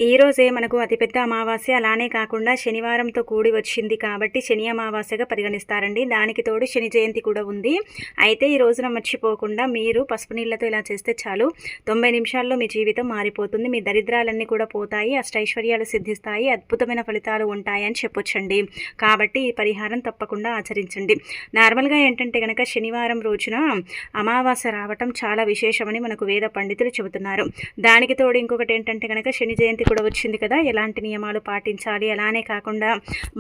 ఈ రోజే మనకు అతిపెద్ద అమావాస్య. అలానే కాకుండా శనివారంతో కూడి వచ్చింది కాబట్టి శని అమావాస్యగా పరిగణిస్తారండి. దానికి తోడు శని జయంతి కూడా ఉంది. అయితే ఈ రోజున మర్చిపోకుండా మీరు పసుపు నీళ్ళతో ఇలా చేస్తే చాలు, 90 నిమిషాల్లో మీ జీవితం మారిపోతుంది. మీ దరిద్రాలన్నీ కూడా పోతాయి, అష్టైశ్వర్యాలు సిద్ధిస్తాయి, అద్భుతమైన ఫలితాలు ఉంటాయి అని చెప్పొచ్చండి. కాబట్టి ఈ పరిహారం తప్పకుండా ఆచరించండి. నార్మల్గా ఏంటంటే కనుక శనివారం రోజున అమావాస్య రావటం చాలా విశేషమని మనకు వేద పండితులు చెబుతున్నారు. దానికి తోడు ఇంకొకటి ఏంటంటే కనుక శని జయంతి కూడా వచ్చింది కదా, ఎలాంటి నియమాలు పాటించాలి, అలానే కాకుండా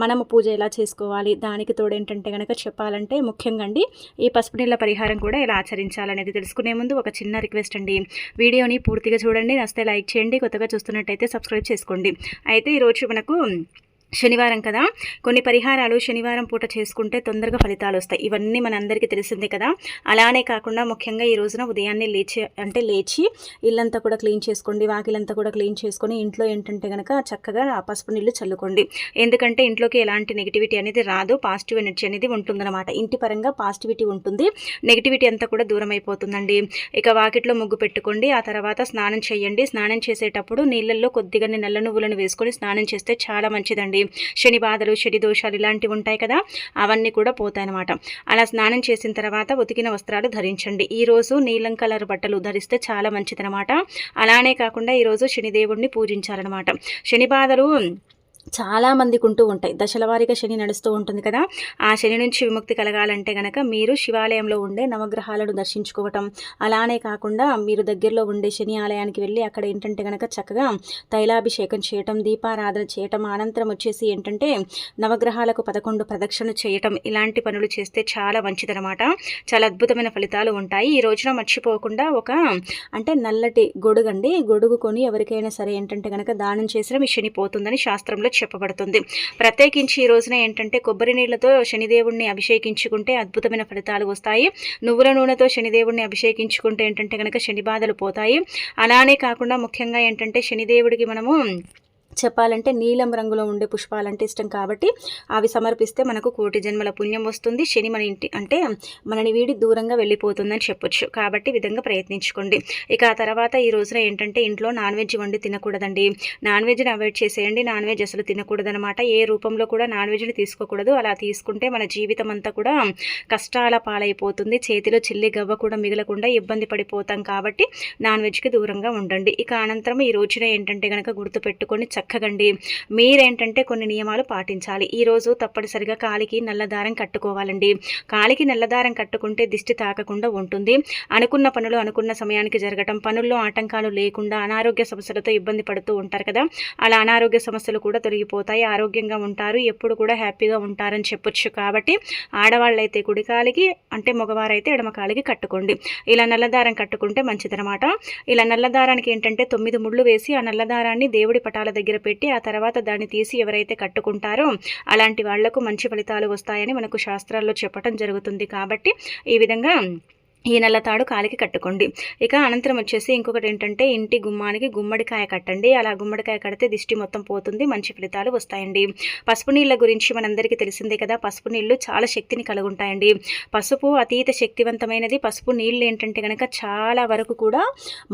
మనము పూజ ఎలా చేసుకోవాలి, దానికి తోడు ఏంటంటే కనుక చెప్పాలంటే ముఖ్యంగా అండి ఈ పసుపు నీళ్ళ పరిహారం కూడా ఎలా ఆచరించాలనేది తెలుసుకునే ముందు ఒక చిన్న రిక్వెస్ట్ అండి. వీడియోని పూర్తిగా చూడండి, నచ్చితే లైక్ చేయండి, కొత్తగా చూస్తున్నట్టయితే సబ్స్క్రైబ్ చేసుకోండి. అయితే ఈరోజు మనకు శనివారం కదా, కొన్ని పరిహారాలు శనివారం పూట చేసుకుంటే తొందరగా ఫలితాలు వస్తాయి. ఇవన్నీ మనందరికీ తెలిసిందే కదా. అలానే కాకుండా ముఖ్యంగా ఈ రోజున ఉదయాన్నే లేచి ఇల్లంతా కూడా క్లీన్ చేసుకోండి, వాకిలంతా కూడా క్లీన్ చేసుకొని ఇంట్లో ఏంటంటే కనుక చక్కగా పసుపు నీళ్ళు చల్లుకోండి. ఎందుకంటే ఇంట్లోకి ఎలాంటి నెగిటివిటీ అనేది రాదు, పాజిటివ్ ఎనర్జీ అనేది ఉంటుందన్నమాట. ఇంటి పరంగా పాజిటివిటీ ఉంటుంది, నెగిటివిటీ అంతా కూడా దూరం అయిపోతుందండి. ఇక వాకిట్లో ముగ్గు పెట్టుకోండి, ఆ తర్వాత స్నానం చేయండి. స్నానం చేసేటప్పుడు నీళ్ళల్లో కొద్దిగా నల్ల నువ్వులను వేసుకొని స్నానం చేస్తే చాలా మంచిదండి. శని బాధలు, శని దోషాలు ఇలాంటివి ఉంటాయి కదా, అవన్నీ కూడా పోతాయన్నమాట. అలా స్నానం చేసిన తర్వాత ఉతికిన వస్త్రాలు ధరించండి. ఈరోజు నీలం కలర్ బట్టలు ధరిస్తే చాలా మంచిదన్నమాట. అలానే కాకుండా ఈరోజు శనిదేవుడిని పూజించాలన్నమాట. శని బాధలు చాలా మందికి ఉంటూ ఉంటాయి. దశల వారీగా శని నడుస్తూ ఉంటుంది కదా, ఆ శని నుంచి విముక్తి కలగాలంటే కనుక మీరు శివాలయంలో ఉండే నవగ్రహాలను దర్శించుకోవటం, అలానే కాకుండా మీరు దగ్గరలో ఉండే శని ఆలయానికి వెళ్ళి అక్కడ ఏంటంటే కనుక చక్కగా తైలాభిషేకం చేయటం, దీపారాధన చేయటం, అనంతరం వచ్చేసి ఏంటంటే నవగ్రహాలకు 11 ప్రదక్షిణ చేయటం, ఇలాంటి పనులు చేస్తే చాలా మంచిదనమాట. చాలా అద్భుతమైన ఫలితాలు ఉంటాయి. ఈ రోజున మర్చిపోకుండా ఒక నల్లటి గొడుగండి, గొడుగు కొని ఎవరికైనా సరే ఏంటంటే కనుక దానం చేసిన మీ శని పోతుందని శాస్త్రంలో చెప్పబడుతుంది. ప్రత్యేకించి ఈ రోజున ఏంటంటే కొబ్బరి నీళ్లతో శనిదేవుడిని అభిషేకించుకుంటే అద్భుతమైన ఫలితాలు వస్తాయి. నువ్వుల నూనెతో శనిదేవుడిని అభిషేకించుకుంటే ఏంటంటే కనుక శని బాధలు పోతాయి. అలానే కాకుండా ముఖ్యంగా ఏంటంటే శనిదేవుడికి మనము చెప్పాలంటే నీలం రంగులో ఉండే పుష్పాలంటే ఇష్టం కాబట్టి అవి సమర్పిస్తే మనకు కోటి జన్మల పుణ్యం వస్తుంది. శని మనని వీడి దూరంగా వెళ్ళిపోతుందని చెప్పొచ్చు. కాబట్టి విధంగా ప్రయత్నించుకోండి. ఇక ఆ తర్వాత ఈ రోజున ఏంటంటే ఇంట్లో నాన్ వెజ్ వండి తినకూడదండి. నాన్ వెజ్ని అవాయిడ్ చేసేయండి. నాన్ వెజ్ అసలు తినకూడదనమాట. ఏ రూపంలో కూడా నాన్ వెజ్ని తీసుకోకూడదు. అలా తీసుకుంటే మన జీవితం అంతా కూడా కష్టాల పాలైపోతుంది. చేతిలో చిల్లి గవ్వ కూడా మిగలకుండా ఇబ్బంది పడిపోతాం. కాబట్టి నాన్ వెజ్కి దూరంగా ఉండండి. ఇక అనంతరం ఈ రోజున ఏంటంటే కనుక గుర్తుపెట్టుకొని చక్కగండి మీరేంటంటే కొన్ని నియమాలు పాటించాలి. ఈరోజు తప్పనిసరిగా కాలికి నల్లదారం కట్టుకోవాలండి. కాలికి నల్లదారం కట్టుకుంటే దిష్టి తాకకుండా ఉంటుంది. అనుకున్న పనులు అనుకున్న సమయానికి జరగటం, పనుల్లో ఆటంకాలు లేకుండా అనారోగ్య సమస్యలతో ఇబ్బంది పడుతూ ఉంటారు కదా, అలా అనారోగ్య సమస్యలు కూడా తొలగిపోతాయి. ఆరోగ్యంగా ఉంటారు, ఎప్పుడు కూడా హ్యాపీగా ఉంటారని చెప్పొచ్చు. కాబట్టి ఆడవాళ్ళైతే కుడి కాలికి, మగవారైతే ఎడమ కాలికి కట్టుకోండి. ఇలా నల్లదారం కట్టుకుంటే మంచిదనమాట. ఇలా నల్లదారానికి ఏంటంటే 9 ముళ్ళు వేసి ఆ నల్లదారాన్ని దేవుడి పటాల దగ్గర పెట్టి ఆ తర్వాత దాన్ని తీసి ఎవరైతే కట్టుకుంటారో అలాంటి వాళ్లకు మంచి ఫలితాలు వస్తాయని మనకు శాస్త్రాల్లో చెప్పడం జరుగుతుంది. కాబట్టి ఈ విధంగా ఈ నల్లతాడు కాలికి కట్టుకోండి. ఇక అనంతరం వచ్చేసి ఇంకొకటి ఏంటంటే ఇంటి గుమ్మానికి గుమ్మడికాయ కట్టండి. అలా గుమ్మడికాయ కడితే దిష్టి మొత్తం పోతుంది, మంచి ఫలితాలు వస్తాయండి. పసుపు నీళ్ళ గురించి మనందరికీ తెలిసిందే కదా, పసుపు నీళ్లు చాలా శక్తిని కలిగి ఉంటాయండి. పసుపు అతీత శక్తివంతమైనది. పసుపు నీళ్ళు ఏంటంటే కనుక చాలా వరకు కూడా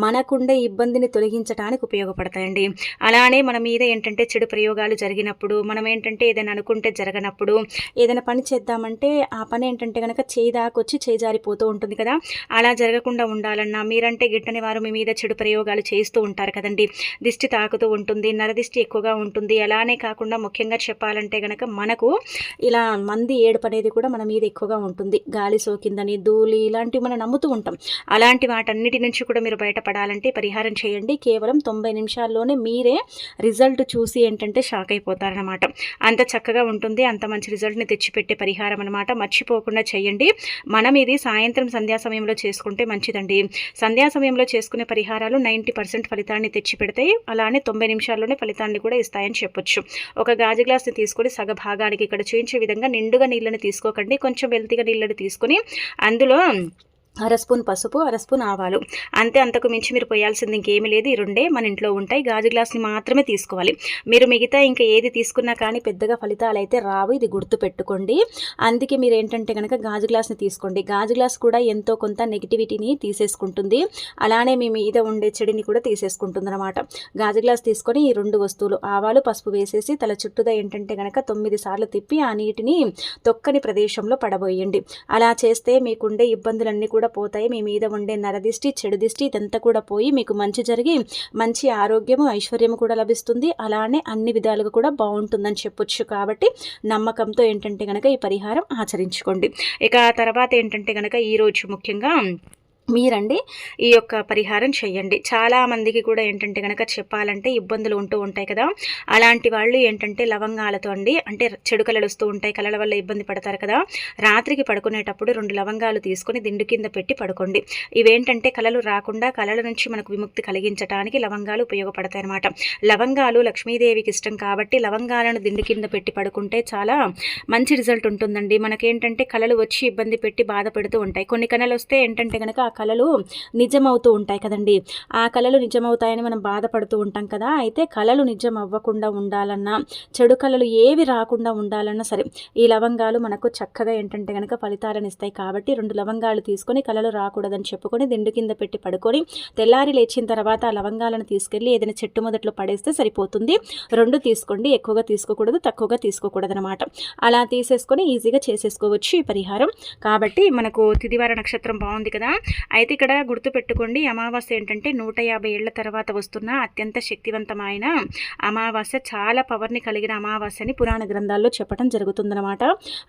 మనకుండే ఇబ్బందిని తొలగించడానికి ఉపయోగపడతాయండి. అలానే మన మీద ఏంటంటే చెడు ప్రయోగాలు జరిగినప్పుడు, మనం ఏంటంటే ఏదైనా అనుకుంటే జరగనప్పుడు, ఏదైనా పని చేద్దామంటే ఆ పని ఏంటంటే కనుక చేదాకొచ్చి చేజారిపోతూ ఉంటుంది కదా, అలా జరగకుండా ఉండాలన్నా మీరంటే గిట్టని వారు మీ మీద చెడు ప్రయోగాలు చేస్తూ ఉంటారు కదండి, దిష్టి తాకుతూ ఉంటుంది, నరదిష్టి ఎక్కువగా ఉంటుంది. అలానే కాకుండా ముఖ్యంగా చెప్పాలంటే కనుక మనకు ఇలా మంది ఏడుపు అనేది కూడా మన మీద ఎక్కువగా ఉంటుంది. గాలి సోకిందని, ధూళి ఇలాంటివి మనం నమ్ముతూ ఉంటాం. అలాంటి వాటన్నిటి నుంచి కూడా మీరు బయటపడాలంటే పరిహారం చేయండి. కేవలం 90 నిమిషాల్లోనే మీరే రిజల్ట్ చూసి ఏంటంటే షాక్ అయిపోతారనమాట. అంత చక్కగా ఉంటుంది, అంత మంచి రిజల్ట్ని తెచ్చిపెట్టే పరిహారం అనమాట. మర్చిపోకుండా చేయండి. మనం ఇది సాయంత్రం సంధ్యా సమయంలో చేసుకుంటే మంచిదండి. సంధ్యా సమయంలో చేసుకునే పరిహారాలు 90% ఫలితాన్ని తెచ్చిపెడతాయి. అలానే 90 నిమిషాల్లోనే ఫలితాన్ని కూడా ఇస్తాయని చెప్పొచ్చు. ఒక గాజు గ్లాస్ని తీసుకొని సగ భాగానికి ఇక్కడ చూపించే విధంగా నిండుగా నీళ్ళని తీసుకోకండి, కొంచెం వెల్తిగా నీళ్ళని తీసుకొని అందులో అర స్పూన్ పసుపు, అర స్పూన్ ఆవాలు, అంతే. అంతకు మించి మీరు పోయాల్సింది ఇంకేమీ లేదు. ఈ రెండే మన ఇంట్లో ఉంటాయి. గాజు గ్లాస్ని మాత్రమే తీసుకోవాలి. మీరు మిగతా ఇంకా ఏది తీసుకున్నా కానీ పెద్దగా ఫలితాలు అయితే రావు, ఇది గుర్తుపెట్టుకోండి. అందుకే మీరు ఏంటంటే కనుక గాజు గ్లాస్ని తీసుకోండి. గాజు గ్లాస్ కూడా ఎంతో కొంత నెగిటివిటీని తీసేసుకుంటుంది, అలానే మీ మీద ఉండే చెడిని కూడా తీసేసుకుంటుంది అనమాట. గాజు గ్లాస్ తీసుకొని ఈ రెండు వస్తువులు ఆవాలు, పసుపు వేసేసి తల చుట్టూదా ఏంటంటే కనుక 9 సార్లు తిప్పి ఆ నీటిని తొక్కని ప్రదేశంలో పడబోయండి. అలా చేస్తే మీకుండే ఇబ్బందులన్నీ కూడా పోతాయి. మీ మీద ఉండే నరదిష్టి, చెడు దిష్టి ఇదంతా కూడా పోయి మీకు మంచి జరిగి మంచి ఆరోగ్యము, ఐశ్వర్యము కూడా లభిస్తుంది. అలానే అన్ని విధాలుగా కూడా బాగుంటుందని చెప్పొచ్చు. కాబట్టి నమ్మకంతో ఏంటంటే కనుక ఈ పరిహారం ఆచరించుకోండి. ఇక తర్వాత ఏంటంటే కనుక ఈరోజు ముఖ్యంగా మీరండి ఈ యొక్క పరిహారం చేయండి. చాలామందికి కూడా ఏంటంటే కనుక చెప్పాలంటే ఇబ్బందులు ఉంటూ ఉంటాయి కదా, అలాంటి వాళ్ళు ఏంటంటే లవంగాలతో అండి, అంటే చెడు కళలు వస్తూ ఉంటాయి, కళల వల్ల ఇబ్బంది పడతారు కదా, రాత్రికి పడుకునేటప్పుడు 2 లవంగాలు తీసుకొని దిండు కింద పెట్టి పడుకోండి. ఇవేంటంటే కళలు రాకుండా, కళల నుంచి మనకు విముక్తి కలిగించడానికి లవంగాలు ఉపయోగపడతాయి అన్నమాట. లవంగాలు లక్ష్మీదేవికి ఇష్టం కాబట్టి లవంగాలను దిండు కింద పెట్టి పడుకుంటే చాలా మంచి రిజల్ట్ ఉంటుందండి. మనకేంటంటే కళలు వచ్చి ఇబ్బంది పెట్టి బాధ పెడుతూ ఉంటాయి. కొన్ని కళలు వస్తే ఏంటంటే కనుక కళలు నిజమవుతూ ఉంటాయి కదండి. ఆ కళలు నిజమవుతాయని మనం బాధపడుతూ ఉంటాం కదా. అయితే కళలు నిజం అవ్వకుండా ఉండాలన్నా, చెడు కళలు ఏవి రాకుండా ఉండాలన్నా సరే ఈ లవంగాలు మనకు చక్కగా ఏంటంటే కనుక ఫలితాలను ఇస్తాయి. కాబట్టి 2 లవంగాలు తీసుకొని కళలు రాకూడదని చెప్పుకొని దిండు కింద పెట్టి పడుకొని తెల్లారి లేచిన తర్వాత ఆ లవంగాలను తీసుకెళ్ళి ఏదైనా చెట్టు మొదట్లో పడేస్తే సరిపోతుంది. 2 తీసుకోండి, ఎక్కువగా తీసుకోకూడదు, తక్కువగా తీసుకోకూడదు అనమాట. అలా తీసేసుకొని ఈజీగా చేసేసుకోవచ్చు ఈ పరిహారం. కాబట్టి మనకు తిదివార నక్షత్రం బాగుంది కదా. అయితే ఇక్కడ గుర్తుపెట్టుకోండి, అమావాస్య ఏంటంటే 150 ఏళ్ల తర్వాత వస్తున్న అత్యంత శక్తివంతమైన అమావాస్య, చాలా పవర్ని కలిగిన అమావాస్యని పురాణ గ్రంథాల్లో చెప్పడం జరుగుతుందన్నమాట.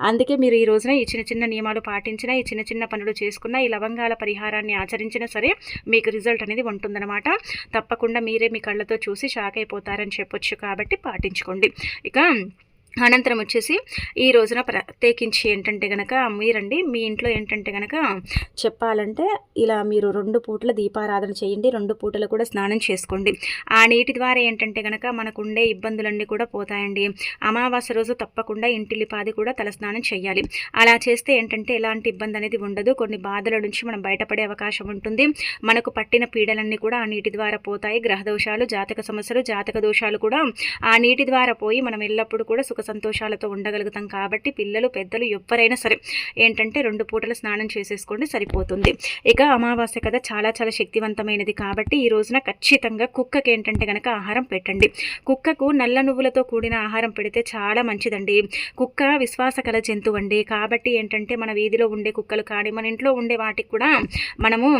అందుకే మీరు ఈ రోజున ఈ చిన్న చిన్న నియమాలు పాటించిన, ఈ చిన్న చిన్న పనులు చేసుకున్న, ఈ లవంగాల పరిహారాన్ని ఆచరించినా సరే మీకు రిజల్ట్ అనేది ఉంటుందన్నమాట. తప్పకుండా మీరే మీ కళ్ళతో చూసి షాక్ అయిపోతారని చెప్పొచ్చు. కాబట్టి పాటించుకోండి. ఇక అనంతరం వచ్చేసి ఈ రోజున ప్రత్యేకించి ఏంటంటే కనుక మీరండి మీ ఇంట్లో ఏంటంటే కనుక చెప్పాలంటే ఇలా మీరు 2 పూటల దీపారాధన చేయండి. 2 పూటలు కూడా స్నానం చేసుకోండి. ఆ నీటి ద్వారా ఏంటంటే కనుక మనకు ఉండే ఇబ్బందులన్నీ కూడా పోతాయండి. అమావాస్య రోజు తప్పకుండా ఇంటిల్లిపాది కూడా తలస్నానం చేయాలి. అలా చేస్తే ఏంటంటే ఎలాంటి ఇబ్బంది అనేది ఉండదు. కొన్ని బాధల నుంచి మనం బయటపడే అవకాశం ఉంటుంది. మనకు పట్టిన పీడలన్నీ కూడా ఆ నీటి ద్వారా పోతాయి. గ్రహ దోషాలు, జాతక సమస్యలు, జాతక దోషాలు కూడా ఆ నీటి ద్వారా పోయి మనం ఎల్లప్పుడూ కూడా సుఖ సంతోషాలతో ఉండగలుగుతాం. కాబట్టి పిల్లలు, పెద్దలు ఎవరైనా సరే ఏంటంటే 2 పూటలు స్నానం చేసేసుకోండి, సరిపోతుంది. ఇక అమావాస్య కదా చాలా చాలా శక్తివంతమైనది. కాబట్టి ఈ రోజున ఖచ్చితంగా కుక్కకి ఏంటంటే కనుక ఆహారం పెట్టండి. కుక్కకు నల్ల నువ్వులతో కూడిన ఆహారం పెడితే చాలా మంచిదండి. కుక్క విశ్వాసకర జంతువు అండి. కాబట్టి ఏంటంటే మన వీధిలో ఉండే కుక్కలు కానీ, మన ఇంట్లో ఉండే వాటికి కూడా మనము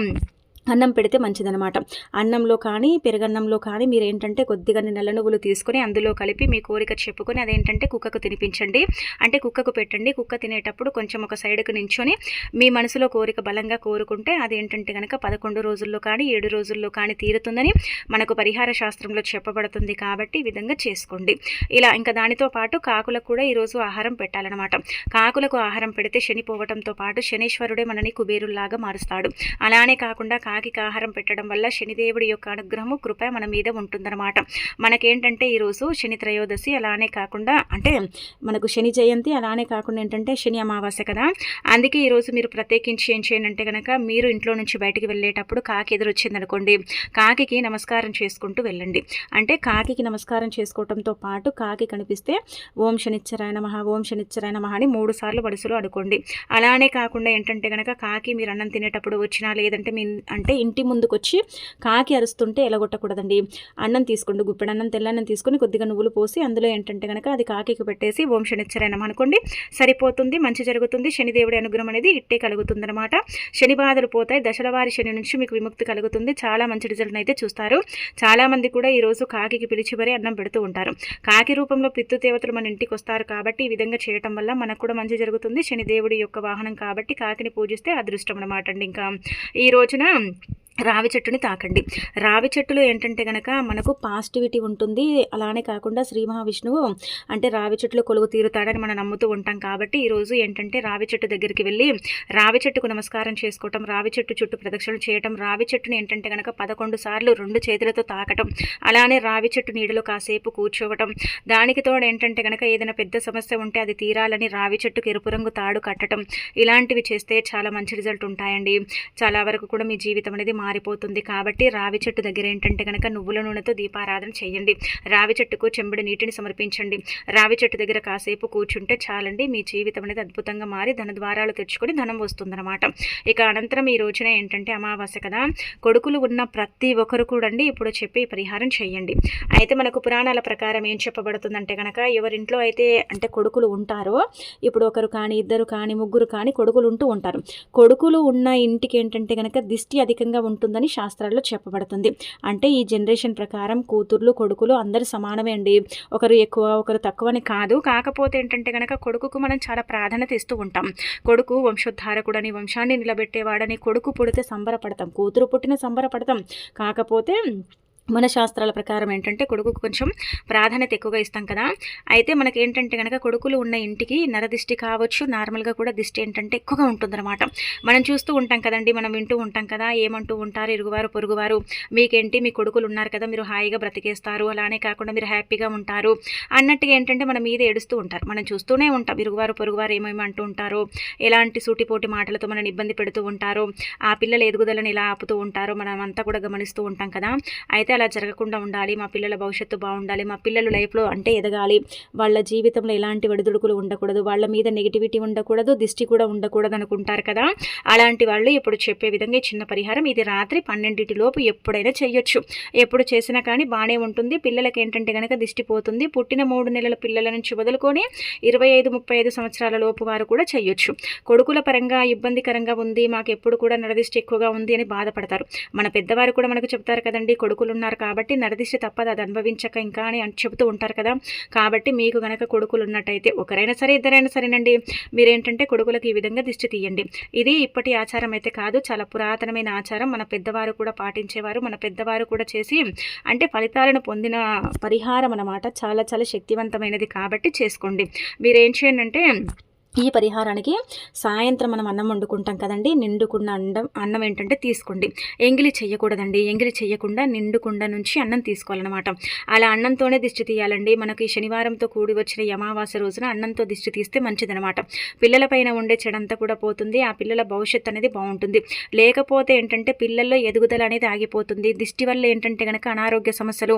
అన్నం పెడితే మంచిదనమాట. అన్నంలో కానీ, పెరుగన్నంలో కానీ మీరు ఏంటంటే కొద్దిగా నల్ల నువ్వులు తీసుకొని అందులో కలిపి మీ కోరిక చెప్పుకొని అదేంటంటే కుక్కకు తినిపించండి. అంటే కుక్కకు పెట్టండి. కుక్క తినేటప్పుడు కొంచెం ఒక సైడ్కు నించొని మీ మనసులో కోరిక బలంగా కోరుకుంటే అదేంటంటే కనుక 11 రోజుల్లో కానీ 7 రోజుల్లో కానీ తీరుతుందని మనకు పరిహార శాస్త్రంలో చెప్పబడుతుంది. కాబట్టి ఈ విధంగా చేసుకోండి. ఇలా ఇంకా దానితో పాటు కాకులకు కూడా ఈరోజు ఆహారం పెట్టాలన్నమాట. కాకులకు ఆహారం పెడితే శని పోవటంతో పాటు శనీశ్వరుడే మనని కుబేరుల్లాగా మారుస్తాడు. అలానే కాకుండా కాకికి ఆహారం పెట్టడం వల్ల శనిదేవుడి యొక్క అనుగ్రహము, కృప మన మీద ఉంటుందన్నమాట. మనకేంటంటే ఈరోజు శని త్రయోదశి, అలానే కాకుండా అంటే మనకు శని జయంతి, అలానే కాకుండా ఏంటంటే శని అమావాస్య కదా. అందుకే ఈరోజు మీరు ప్రత్యేకించి ఏం చేయండి అంటే కనుక మీరు ఇంట్లో నుంచి బయటికి వెళ్ళేటప్పుడు కాకి ఎదురొచ్చింది అనుకోండి, కాకికి నమస్కారం చేసుకుంటూ వెళ్ళండి. అంటే కాకికి నమస్కారం చేసుకోవడంతో పాటు కాకి కనిపిస్తే ఓం శనిచ్చరాయ నమః, ఓం శనిచ్చరాయ నమః అని 3 సార్లు వరుసలో అనుకోండి. అలానే కాకుండా ఏంటంటే కనుక కాకి మీరు అన్నం తినేటప్పుడు వచ్చినా, లేదంటే మీ అంటే ఇంటి ముందుకు వచ్చి కాకి అరుస్తుంటే ఎలగొట్టకూడదండి. అన్నం తీసుకోండి, గుప్పెడన్నం, తెల్లన్నం తీసుకొని కొద్దిగా నువ్వులు పోసి అందులో ఏంటంటే కనుక అది కాకికి పెట్టేసి ఓం శనిచ్చరాయనం అనుకోండి, సరిపోతుంది. మంచి జరుగుతుంది. శనిదేవుడి అనుగ్రహం అనేది ఇట్టే కలుగుతుందన్నమాట. శని బాధలు పోతాయి. దశలవారి శని నుంచి మీకు విముక్తి కలుగుతుంది. చాలా మంచి రిజల్ట్ అయితే చూస్తారు. చాలామంది కూడా ఈరోజు కాకికి పిలిచి మరీ అన్నం పెడుతూ ఉంటారు. కాకి రూపంలో పితృదేవతలు మన ఇంటికి వస్తారు. కాబట్టి ఈ విధంగా చేయటం వల్ల మనకు కూడా మంచి జరుగుతుంది. శనిదేవుడి యొక్క వాహనం కాబట్టి కాకిని పూజిస్తే అదృష్టం అన్నమాట అండి. ఇంకా ఈ రోజున రావి చెట్టుని తాకండి. రావి చెట్టులో ఏంటంటే గనక మనకు పాజిటివిటీ ఉంటుంది. అలానే కాకుండా శ్రీ మహావిష్ణువు అంటే రావి చెట్టులో కొలువు తీరుతాడని మనం నమ్ముతూ ఉంటాం కాబట్టి ఈరోజు ఏంటంటే రావి చెట్టు దగ్గరికి వెళ్ళి రావి చెట్టుకు నమస్కారం చేసుకోవటం, రావి చెట్టు చుట్టూ ప్రదక్షిణలు చేయటం, రావి చెట్టుని ఏంటంటే గనక 11 సార్లు 2 చేతులతో తాకటం, అలానే రావి చెట్టు నీడలో కాసేపు కూర్చోవటం, దానికి తోడు ఏంటంటే గనక ఏదైనా పెద్ద సమస్య ఉంటే అది తీరాలని రావి చెట్టుకు ఎరుపు రంగు తాడు కట్టడం, ఇలాంటివి చేస్తే చాలా మంచి రిజల్ట్ ఉంటాయండి. చాలా వరకు కూడా మీ జీవితం అనేది మారిపోతుంది. కాబట్టి రావి చెట్టు దగ్గర ఏంటంటే కనుక నువ్వుల నూనెతో దీపారాధన చేయండి. రావి చెట్టుకు చెంబుడు నీటిని సమర్పించండి. రావి చెట్టు దగ్గర కాసేపు కూర్చుంటే చాలండి, మీ జీవితం అనేది అద్భుతంగా మారి ధన ద్వారాలు తెచ్చుకొని ధనం వస్తుందన్నమాట. ఇక అనంతరం ఈ రోజున ఏంటంటే అమావాస్య కదా, కొడుకులు ఉన్న ప్రతి ఒక్కరు కూడా ఇప్పుడు చెప్పి పరిహారం చేయండి. అయితే మనకు పురాణాల ప్రకారం ఏం చెప్పబడుతుందంటే కనుక ఎవరింట్లో అయితే అంటే కొడుకులు ఉంటారో, ఇప్పుడు ఒకరు కానీ ఇద్దరు కానీ ముగ్గురు కానీ కొడుకులు ఉంటూ ఉంటారు. కొడుకులు ఉన్న ఇంటికి ఏంటంటే కనుక దిష్టి అధికంగా ఉంటుందని శాస్త్రాల్లో చెప్పబడుతుంది. అంటే ఈ జనరేషన్ ప్రకారం కూతుర్లు కొడుకులు అందరూ సమానమే అండి. ఒకరు ఎక్కువ ఒకరు తక్కువ అని కాదు. కాకపోతే ఏంటంటే కనుక కొడుకుకు మనం చాలా ప్రాధాన్యత ఇస్తూ ఉంటాం. కొడుకు వంశోద్ధారకుడని, వంశాన్ని నిలబెట్టేవాడని, కొడుకు పుడితే సంబరపడతాం, కూతురు పుట్టిన సంబరపడతాం. కాకపోతే మన శాస్త్రాల ప్రకారం ఏంటంటే కొడుకుకు కొంచెం ప్రాధాన్యత ఎక్కువగా ఇస్తాం కదా. అయితే మనకి ఏంటంటే కనుక కొడుకులు ఉన్న ఇంటికి నరదిష్టి కావచ్చు, నార్మల్గా కూడా దిష్టి ఏంటంటే ఎక్కువగా ఉంటుందన్నమాట. మనం చూస్తూ ఉంటాం కదండి, మనం వింటూ ఉంటాం కదా, ఏమంటూ ఉంటారు ఇరుగువారు పొరుగువారు, మీకేంటి మీ కొడుకులు ఉన్నారు కదా మీరు హాయిగా బ్రతికేస్తారు, అలానే కాకుండా మీరు హ్యాపీగా ఉంటారు అన్నట్టుగా ఏంటంటే మన మీద ఏడుస్తూ ఉంటారు. మనం చూస్తూనే ఉంటాం ఇరుగువారు పొరుగువారు ఏమేమి అంటూ ఉంటారో, ఎలాంటి సూటిపోటి మాటలతో మనని ఇబ్బంది పెడుతూ ఉంటారో, ఆ పిల్లల ఎదుగుదలను ఎలా ఆపుతూ ఉంటారో మనం అంతా కూడా గమనిస్తూ ఉంటాం కదా. అయితే అలా జరగకుండా ఉండాలి, మా పిల్లల భవిష్యత్తు బాగుండాలి, మా పిల్లలు లైఫ్లో అంటే ఎదగాలి, వాళ్ళ జీవితంలో ఎలాంటి ఒడిదుడుకులు ఉండకూడదు, వాళ్ళ మీద నెగిటివిటీ ఉండకూడదు, దిష్టి కూడా ఉండకూడదు అనుకుంటారు కదా. అలాంటి వాళ్ళు ఇప్పుడు చెప్పే విధంగా చిన్న పరిహారం ఇది రాత్రి 12 లోపు ఎప్పుడైనా చేయొచ్చు. ఎప్పుడు చేసినా కానీ బాగానే ఉంటుంది. పిల్లలకి ఏంటంటే కనుక దిష్టి పోతుంది. పుట్టిన 3 నెలల పిల్లల నుంచి మొదలుకొని 25-35 సంవత్సరాల లోపు వారు కూడా చేయొచ్చు. కొడుకుల పరంగా ఇబ్బందికరంగా ఉంది, మాకు ఎప్పుడు కూడా నరదిష్టి ఎక్కువగా ఉంది అని బాధపడతారు. మన పెద్దవారు కూడా మనకు చెప్తారు కదండి, కొడుకులు ఉన్నారు కాబట్టి నరదిష్టి తప్పదు, అది అనుభవించక ఇంకా అని చెబుతూ ఉంటారు కదా. కాబట్టి మీకు గనక కొడుకులు ఉన్నట్టయితే ఒకరైనా సరే ఇద్దరైనా సరేనండి, మీరేంటంటే కొడుకులకు ఈ విధంగా దిష్టి తీయండి. ఇది ఇప్పటి ఆచారం అయితే కాదు, చాలా పురాతనమైన ఆచారం. మన పెద్దవారు కూడా పాటించేవారు, మన పెద్దవారు కూడా చేసి అంటే ఫలితాలను పొందిన పరిహారం అన్నమాట. చాలా చాలా శక్తివంతమైనది కాబట్టి చేసుకోండి. మీరేం చేయండి అంటే ఈ పరిహారానికి సాయంత్రం మనం అన్నం వండుకుంటాం కదండి, నిండుకున్న అన్నం ఏంటంటే తీసుకోండి. ఎంగిలి చేయకూడదండి, ఎంగిలి చేయకుండా నిండుకుండ నుంచి అన్నం తీసుకోవాలన్నమాట. అలా అన్నంతోనే దిష్టి తీయాలండి. మనకి శనివారంతో కూడి వచ్చిన అమావాస్య రోజున అన్నంతో దిష్టి తీస్తే మంచిదనమాట. పిల్లలపైన ఉండే చెడంతా కూడా పోతుంది, ఆ పిల్లల భవిష్యత్తు అనేది బాగుంటుంది. లేకపోతే ఏంటంటే పిల్లల్లో ఎదుగుదల అనేది ఆగిపోతుంది. దిష్టి వల్ల ఏంటంటే కనుక అనారోగ్య సమస్యలు,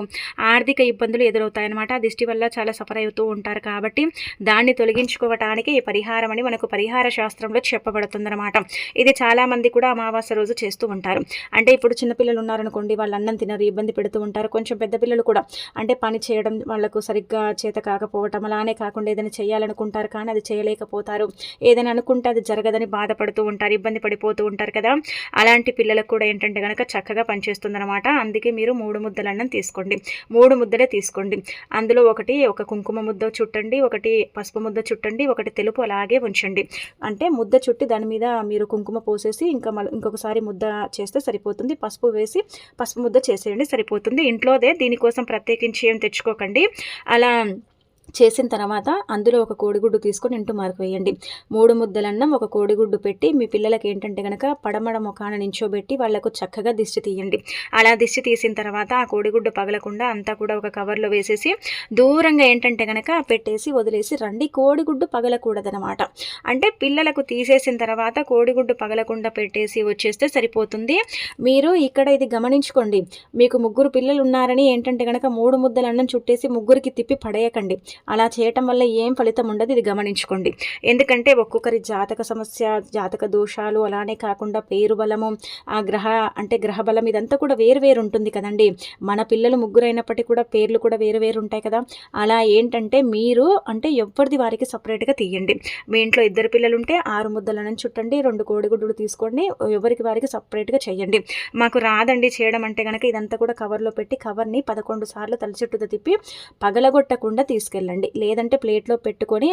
ఆర్థిక ఇబ్బందులు ఎదురవుతాయన్నమాట. ఆ దిష్టి వల్ల చాలా సఫర్ అవుతూ ఉంటారు. కాబట్టి దాన్ని తొలగించుకోవటానికి ఈ పరిహారం అని మనకు పరిహార శాస్త్రంలో చెప్పబడుతుందన్నమాట. ఇది చాలా మంది కూడా అమావాస్య రోజు చేస్తూ ఉంటారు. అంటే ఇప్పుడు చిన్నపిల్లలు ఉన్నారనుకోండి, వాళ్ళు అన్నం తినరు, ఇబ్బంది పెడుతూ ఉంటారు. కొంచెం పెద్ద పిల్లలు కూడా అంటే పని చేయడం వాళ్ళకు సరిగ్గా చేత కాకపోవటం, అలానే కాకుండా ఏదైనా చేయాలనుకుంటారు కానీ అది చేయలేకపోతారు, ఏదైనా అనుకుంటే అది జరగదని బాధపడుతూ ఉంటారు, ఇబ్బంది పడిపోతూ ఉంటారు కదా. అలాంటి పిల్లలకు కూడా ఏంటంటే కనుక చక్కగా పనిచేస్తుందన్నమాట. అందుకే మీరు 3 ముద్దల అన్నం తీసుకోండి, 3 ముద్దలే తీసుకోండి. అందులో ఒక కుంకుమ ముద్ద చుట్టండి, ఒకటి పసుపు ముద్ద చుట్టండి, ఒకటి తెలుపు అలాగే ఉంచండి. అంటే ముద్ద చుట్టి దాని మీద మీరు కుంకుమ పోసేసి ఇంకొకసారి ముద్ద చేస్తే సరిపోతుంది. పసుపు వేసి పసుపు ముద్ద చేసేయండి, సరిపోతుంది. ఇంట్లోదే, దీనికోసం ప్రత్యేకించి ఏం తెచ్చుకోకండి. అలా చేసిన తర్వాత అందులో ఒక కోడిగుడ్డు తీసుకొని ఇంటూ మార్కు వేయండి. 3 ముద్దలన్నం ఒక కోడిగుడ్డు పెట్టి మీ పిల్లలకి ఏంటంటే కనుక పడమడ ముఖాన నించోబెట్టి వాళ్లకు చక్కగా దిష్టి తీయండి. అలా దిష్టి తీసిన తర్వాత ఆ కోడిగుడ్డు పగలకుండా అంతా కూడా ఒక కవర్లో వేసేసి దూరంగా ఏంటంటే కనుక పెట్టేసి వదిలేసి రండి. కోడిగుడ్డు పగలకూడదనమాట. అంటే పిల్లలకు తీసేసిన తర్వాత కోడిగుడ్డు పగలకుండా పెట్టేసి వచ్చేస్తే సరిపోతుంది. మీరు ఇక్కడ ఇది గమనించుకోండి, మీకు 3 పిల్లలు ఉన్నారని ఏంటంటే కనుక 3 ముద్దల అన్నం చుట్టేసి 3కి తిప్పి పడేయకండి. అలా చేయటం వల్ల ఏం ఫలితం ఉండదు, ఇది గమనించుకోండి. ఎందుకంటే ఒక్కొక్కరి జాతక సమస్య, జాతక దోషాలు, అలానే కాకుండా పేరు బలము, ఆ గ్రహ బలం ఇదంతా కూడా వేరు ఉంటుంది కదండి. మన పిల్లలు 3 అయినప్పటికీ కూడా పేర్లు కూడా వేరు ఉంటాయి కదా. అలా ఏంటంటే మీరు అంటే ఎవరిది వారికి సపరేట్గా తీయండి. మీ ఇంట్లో 2 పిల్లలు ఉంటే 6 ముద్దలను చుట్టండి, 2 కోడిగుడ్డులు తీసుకోండి, ఎవరికి వారికి సపరేట్గా చేయండి. మాకు రాదండి చేయడం అంటే కనుక ఇదంతా కూడా కవర్లో పెట్టి కవర్ని 11 సార్లు తల చుట్టూ తిప్పి పగలగొట్టకుండా తీసుకెళ్ళండి. చల్లండి. లేదంటే ప్లేట్లో పెట్టుకొని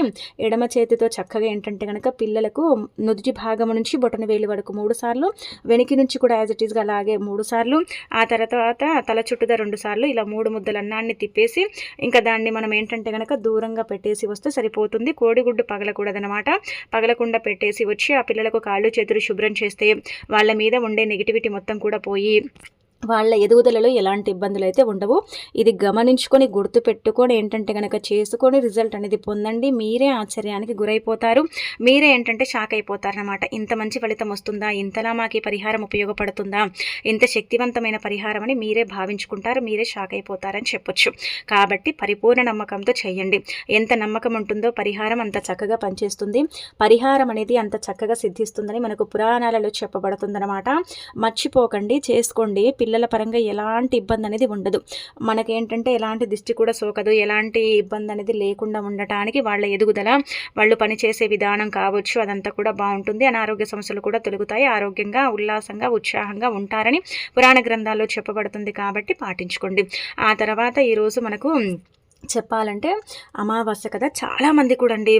ఎడమ చేతితో చక్కగా ఏంటంటే కనుక పిల్లలకు నుదుటి భాగం నుంచి బొటన వేలు వరకు 3 సార్లు, వెనక నుంచి కూడా యాజ్ ఇట్ ఈస్గా అలాగే 3 సార్లు, ఆ తర్వాత తల చుట్టూదా 2 సార్లు ఇలా 3 ముద్దల అన్నాన్ని తిప్పేసి ఇంకా దాన్ని మనం ఏంటంటే కనుక దూరంగా పెట్టేసి వస్తే సరిపోతుంది. కోడిగుడ్డు పగలకూడదనమాట. పగలకుండా పెట్టేసి వచ్చి ఆ పిల్లలకు కాళ్ళు చేతులు శుభ్రం చేస్తే వాళ్ళ మీద ఉండే నెగిటివిటీ మొత్తం కూడా పోయి వాళ్ళ ఎదుగుదలలో ఎలాంటి ఇబ్బందులు అయితే ఉండవు. ఇది గమనించుకొని గుర్తుపెట్టుకొని ఏంటంటే కనుక చేసుకొని రిజల్ట్ అనేది పొందండి. మీరే ఆశ్చర్యానికి గురైపోతారు. మీరే ఏంటంటే షాక్ అయిపోతారనమాట. ఇంత మంచి ఫలితం వస్తుందా, ఇంతలా మాకు ఈ పరిహారం ఉపయోగపడుతుందా, ఇంత శక్తివంతమైన పరిహారం అని మీరే భావించుకుంటారు. మీరే షాక్ అయిపోతారని చెప్పొచ్చు. కాబట్టి పరిపూర్ణ నమ్మకంతో చేయండి. ఎంత నమ్మకం ఉంటుందో పరిహారం అంత చక్కగా పనిచేస్తుంది. పరిహారం అనేది అంత చక్కగా సిద్ధిస్తుందని మనకు పురాణాలలో చెప్పబడుతుందన్నమాట. మర్చిపోకండి, చేసుకోండి. పిల్లల పరంగా ఎలాంటి ఇబ్బంది అనేది ఉండదు. మనకేంటంటే ఎలాంటి దిష్టి కూడా సోకదు. ఎలాంటి ఇబ్బంది అనేది లేకుండా ఉండటానికి వాళ్ళ ఎదుగుదల, వాళ్ళు పనిచేసే విధానం కావచ్చు, అదంతా కూడా బాగుంటుంది. అనారోగ్య సమస్యలు కూడా తొలగుతాయి. ఆరోగ్యంగా, ఉల్లాసంగా, ఉత్సాహంగా ఉంటారని పురాణ గ్రంథాల్లో చెప్పబడుతుంది. కాబట్టి పాటించుకోండి. ఆ తర్వాత ఈరోజు మనకు చెప్పాలంటే అమావాస్య కదా. చాలామంది కూడా అండి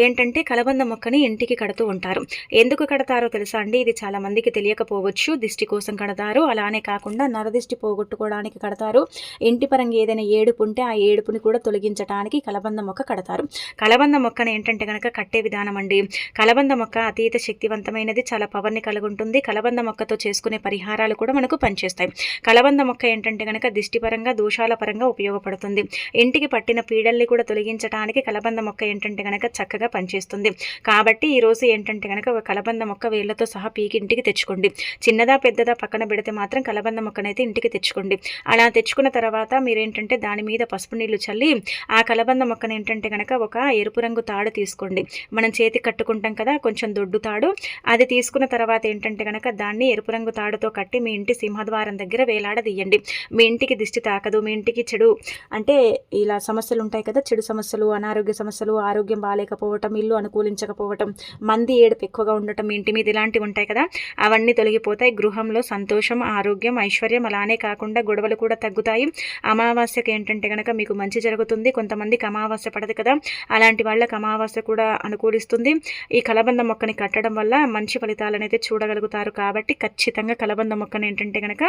ఏంటంటే కలబంద మొక్కని ఇంటికి కడుతూ ఉంటారు. ఎందుకు కడతారో తెలుసా అండి? ఇది చాలామందికి తెలియకపోవచ్చు. దిష్టి కోసం కడతారు. అలానే కాకుండా నరదిష్టి పోగొట్టుకోవడానికి కడతారు. ఇంటి పరంగా ఏదైనా ఏడుపు ఉంటే ఆ ఏడుపుని కూడా తొలగించడానికి కలబంద మొక్క కడతారు. కలబంద మొక్కను ఏంటంటే కనుక కట్టే విధానం అండి. కలబంద మొక్క అతీత శక్తివంతమైనది, చాలా పవర్ని కలిగి ఉంటుంది. కలబంద మొక్కతో చేసుకునే పరిహారాలు కూడా మనకు పనిచేస్తాయి. కలబంద మొక్క ఏంటంటే కనుక దిష్టి పరంగా, దోషాల పరంగా ఉపయోగపడుతుంది. ఇంటికి పట్టిన పీడల్ని కూడా తొలగించడానికి కలబంద మొక్క ఏంటంటే కనుక చక్కగా పనిచేస్తుంది. కాబట్టి ఈరోజు ఏంటంటే కనుక ఒక కలబంద మొక్క వేళ్లతో సహా పీకి ఇంటికి తెచ్చుకోండి. చిన్నదా పెద్దదా పక్కన పెడితే మాత్రం కలబంద మొక్కనైతే ఇంటికి తెచ్చుకోండి. అలా తెచ్చుకున్న తర్వాత మీరేంటంటే దాని మీద పసుపు నీళ్లు చల్లి ఆ కలబంద మొక్కను ఏంటంటే కనుక ఒక ఎరుపు రంగు తాడు తీసుకోండి. మనం చేతికి కట్టుకుంటాం కదా, కొంచెం దొడ్డు తాడు. అది తీసుకున్న తర్వాత ఏంటంటే కనుక దాన్ని ఎరుపు రంగు తాడుతో కట్టి మీ ఇంటి సింహద్వారం దగ్గర వేలాడదీయండి. మీ ఇంటికి దిష్టి తాకదు, మీ ఇంటికి చెడు అంటే ఇలా సమస్యలు ఉంటాయి కదా, చెడు సమస్యలు, అనారోగ్య సమస్యలు, ఆరోగ్యం బాగాలేకపోవటం, ఇల్లు అనుకూలించకపోవటం, మంది ఏడుపు ఎక్కువగా ఉండటం, ఇంటి మీద ఇలాంటివి ఉంటాయి కదా, అవన్నీ తొలగిపోతాయి. గృహంలో సంతోషం, ఆరోగ్యం, ఐశ్వర్యం, అలానే కాకుండా గొడవలు కూడా తగ్గుతాయి. అమావాస్యకి ఏంటంటే కనుక మీకు మంచి జరుగుతుంది. కొంతమందికి అమావాస్య పడదు కదా, అలాంటి వాళ్ళకి అమావాస్య కూడా అనుకూలిస్తుంది. ఈ కలబంద మొక్కని కట్టడం వల్ల మంచి ఫలితాలను అయితే చూడగలుగుతారు. కాబట్టి ఖచ్చితంగా కలబంద మొక్కని ఏంటంటే కనుక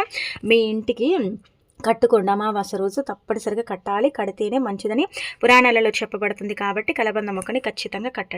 మీ ఇంటికి కట్టుకోండి. అమావాస్య రోజు తప్పనిసరిగా కట్టాలి. కడితేనే మంచిదని పురాణాలలో చెప్పబడుతుంది. కాబట్టి కలబంద మొక్కని ఖచ్చితంగా కట్టండి.